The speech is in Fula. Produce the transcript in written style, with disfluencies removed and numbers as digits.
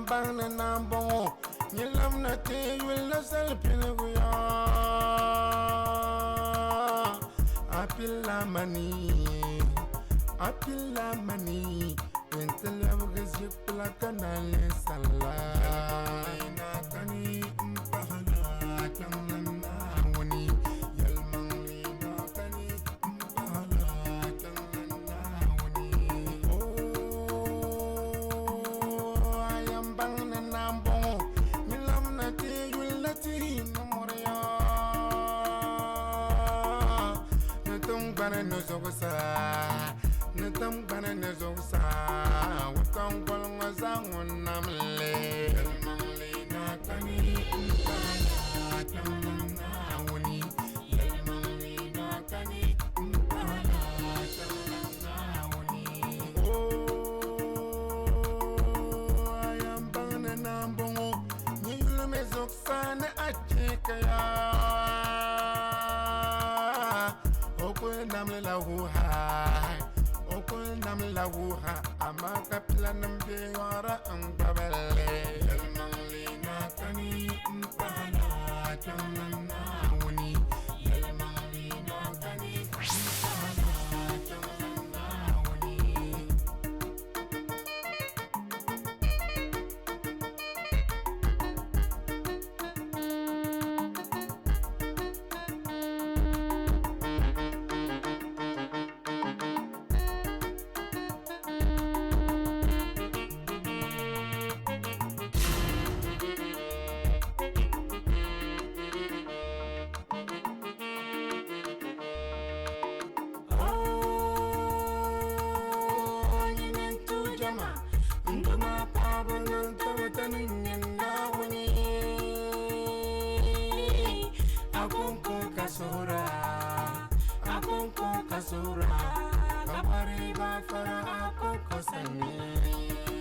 bang na nambo nyilam na te will na salpilgu ya apilla mani entel abgazi pla kanale salla na kani mpahala tanna woni yalmangli na kani mpahala tanna woni oh ayam bang na nambo milam na te yul na ti na moria na tung bana no zogosa Natam kana nezongsa Wakang kolonga zangon namle Yalmangli na kani Mpala Tamang na wani Yalmangli na kani Mpala Tamang na wani Oh ayam bang na nambongo Nyulu mezoksa na achika ya Okwe namle la huhai Okul nam la wuha amaka planam be yara ambabale yalmangli na kani mpala tamna woni yalmangli na kani mpala tamna woni Kasura, kabari ba fara ako kosani.